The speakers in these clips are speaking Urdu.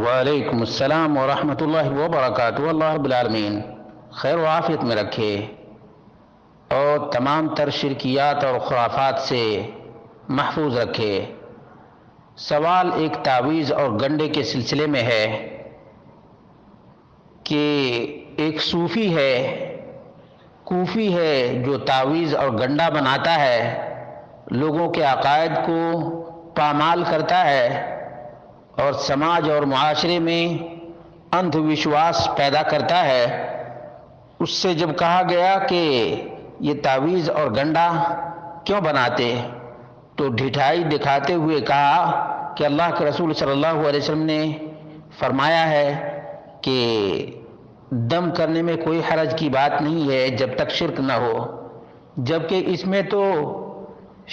وعلیکم السلام ورحمۃ اللہ وبرکاتہ۔ اللہ رب العالمین خیر و عافیت میں رکھے اور تمام تر شرکیات اور خرافات سے محفوظ رکھے۔ سوال ایک تعویذ اور گنڈے کے سلسلے میں ہے کہ ایک صوفی ہے، کوفی ہے، جو تعویذ اور گنڈا بناتا ہے، لوگوں کے عقائد کو پامال کرتا ہے اور سماج اور معاشرے میں اندھ وشواس پیدا کرتا ہے۔ اس سے جب کہا گیا کہ یہ تعویذ اور گنڈا کیوں بناتے، تو ڈھٹائی دکھاتے ہوئے کہا کہ اللہ کے رسول صلی اللہ علیہ وسلم نے فرمایا ہے کہ دم کرنے میں کوئی حرج کی بات نہیں ہے جب تک شرک نہ ہو، جبکہ اس میں تو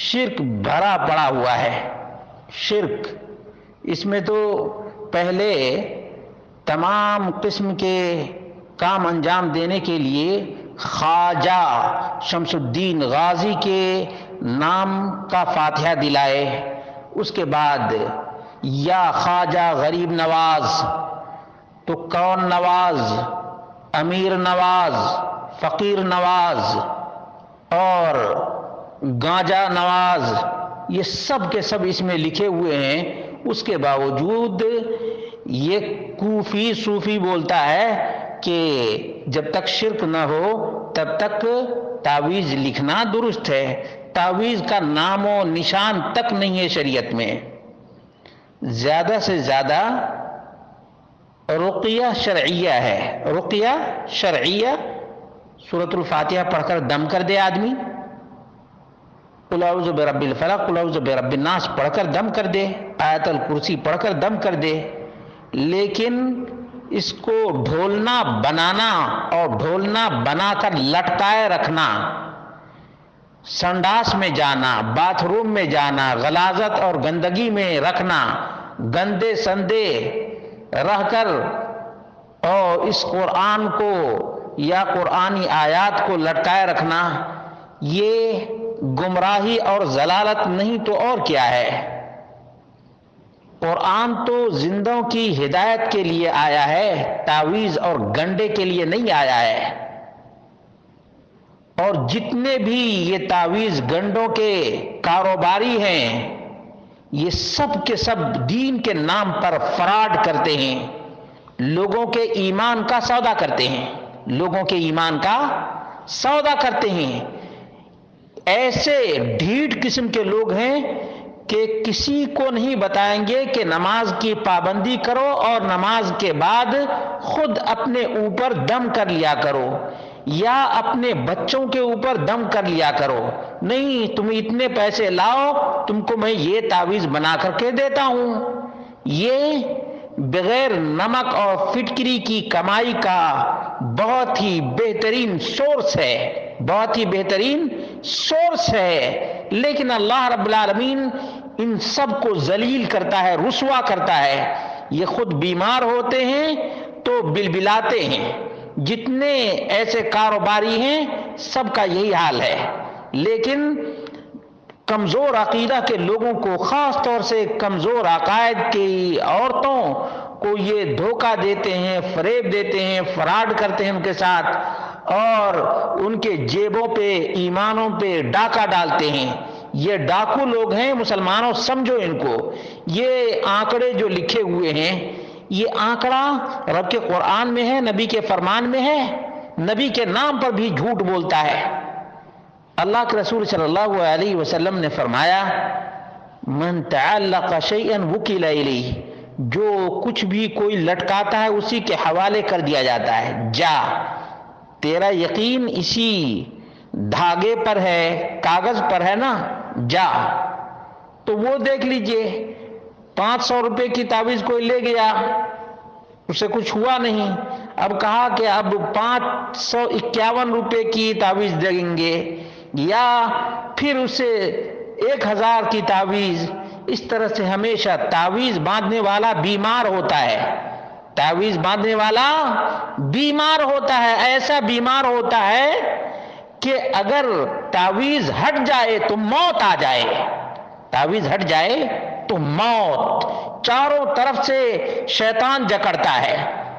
شرک بھرا پڑا ہوا ہے۔ شرک اس میں تو پہلے تمام قسم کے کام انجام دینے کے لیے خواجہ شمس الدین غازی کے نام کا فاتحہ دلائے، اس کے بعد یا خواجہ غریب نواز، تو کون نواز، امیر نواز، فقیر نواز اور گانجا نواز، یہ سب کے سب اس میں لکھے ہوئے ہیں۔ اس کے باوجود یہ کوفی صوفی بولتا ہے کہ جب تک شرک نہ ہو تب تک تعویذ لکھنا درست ہے۔ تعویذ کا نام و نشان تک نہیں ہے شریعت میں۔ زیادہ سے زیادہ رقیہ شرعیہ ہے، رقیہ شرعیہ، سورۃ الفاتحہ پڑھ کر دم کر دے آدمی، قل اعوذ برب الفلق، قل اعوذ برب الناس پڑھ کر دم کر دے، آیت الکرسی پڑھ کر دم کر دے، لیکن اس کو ڈھولنا بنانا اور ڈھولنا بنا کر لٹکائے رکھنا، سنڈاس میں جانا، باتھ روم میں جانا، غلاظت اور گندگی میں رکھنا، گندے سندے رہ کر اور اس قرآن کو یا قرآنی آیات کو لٹکائے رکھنا، یہ گمراہی اور ضلالت نہیں تو اور کیا ہے۔ قرآن تو زندوں کی ہدایت کے لیے آیا ہے، تعویذ اور گنڈے کے لیے نہیں آیا ہے۔ اور جتنے بھی یہ تعویذ گنڈوں کے کاروباری ہیں، یہ سب کے سب دین کے نام پر فراڈ کرتے ہیں، لوگوں کے ایمان کا سودا کرتے ہیں، لوگوں کے ایمان کا سودا کرتے ہیں۔ ایسے ڈھیٹ قسم کے لوگ ہیں کہ کسی کو نہیں بتائیں گے کہ نماز کی پابندی کرو اور نماز کے بعد خود اپنے اوپر دم کر لیا کرو یا اپنے بچوں کے اوپر دم کر لیا کرو، نہیں تم اتنے پیسے لاؤ تم کو میں یہ تعویذ بنا کر کے دیتا ہوں۔ یہ بغیر نمک اور فٹکری کی کمائی کا بہت ہی بہترین سورس ہے، بہت ہی بہترین سورس ہے، لیکن اللہ رب العالمین ان سب کو ذلیل کرتا ہے، رسوا کرتا ہے۔ یہ خود بیمار ہوتے ہیں تو بلبلاتے ہیں۔ جتنے ایسے کاروباری ہیں سب کا یہی حال ہے، لیکن کمزور عقیدہ کے لوگوں کو، خاص طور سے کمزور عقائد کی عورتوں کو یہ دھوکہ دیتے ہیں، فریب دیتے ہیں، فراڈ کرتے ہیں ان کے ساتھ، اور ان کے جیبوں پہ، ایمانوں پہ ڈاکہ ڈالتے ہیں۔ یہ ڈاکو لوگ ہیں، مسلمانوں سمجھو ان کو۔ یہ آنکڑے جو لکھے ہوئے ہیں، یہ آنکڑا رب کے قرآن میں ہے، نبی کے فرمان میں ہے، نبی کے نام پر بھی جھوٹ بولتا ہے۔ اللہ کے رسول صلی اللہ علیہ وسلم نے فرمایا من تعلق شیئا وکل الیہ، جو کچھ بھی کوئی لٹکاتا ہے اسی کے حوالے کر دیا جاتا ہے، جا تیرا یقین اسی دھاگے پر ہے، کاغذ پر ہے نا، جا۔ تو وہ دیکھ لیجئے 500 روپے کی تعویذ کوئی لے گیا، اسے کچھ ہوا نہیں، اب کہا کہ اب 551 روپے کی تعویذ دیں گے، یا پھر اسے 1000 کی تعویذ۔ اس طرح سے ہمیشہ تعویذ باندھنے والا بیمار ہوتا ہے، تعویذ باندھنے والا بیمار ہوتا ہے، ایسا بیمار ہوتا ہے کہ اگر تعویذ ہٹ جائے تو موت آ جائے، تعویذ ہٹ جائے تو موت۔ چاروں طرف سے شیطان جکڑتا ہے۔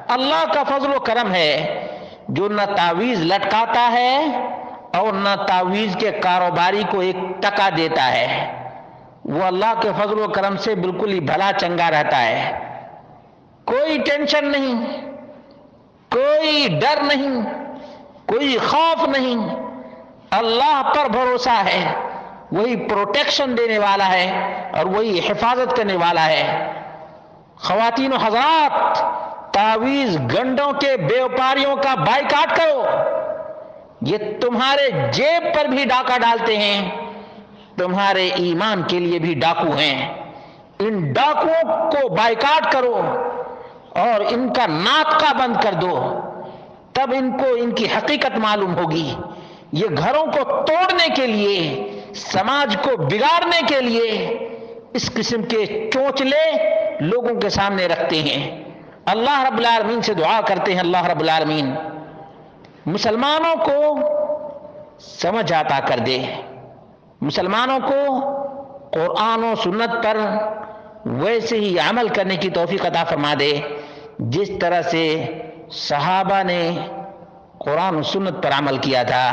اللہ کا فضل و کرم ہے جو نہ تعویذ لٹکاتا ہے اور نہ تعویذ کے کاروباری کو ایک ٹکا دیتا ہے، وہ اللہ کے فضل و کرم سے بالکل ہی بھلا چنگا رہتا ہے، کوئی ٹینشن نہیں، کوئی ڈر نہیں، کوئی خوف نہیں، اللہ پر بھروسہ ہے، وہی پروٹیکشن دینے والا ہے اور وہی حفاظت کرنے والا ہے۔ خواتین و حضرات، تعویذ گنڈوں کے بیوپاریوں کا بائیکاٹ کرو، یہ تمہارے جیب پر بھی ڈاکہ ڈالتے ہیں، تمہارے ایمان کے لیے بھی ڈاکو ہیں۔ ان ڈاکوؤں کو بائیکاٹ کرو اور ان کا ناطقہ بند کر دو، تب ان کو ان کی حقیقت معلوم ہوگی۔ یہ گھروں کو توڑنے کے لیے، سماج کو بگاڑنے کے لیے اس قسم کے چونچلے لوگوں کے سامنے رکھتے ہیں۔ اللہ رب العالمین سے دعا کرتے ہیں، اللہ رب العالمین مسلمانوں کو سمجھ عطا کر دے، مسلمانوں کو قرآن و سنت پر ویسے ہی عمل کرنے کی توفیق عطا فرما دے جس طرح سے صحابہ نے قرآن و سنت پر عمل کیا تھا۔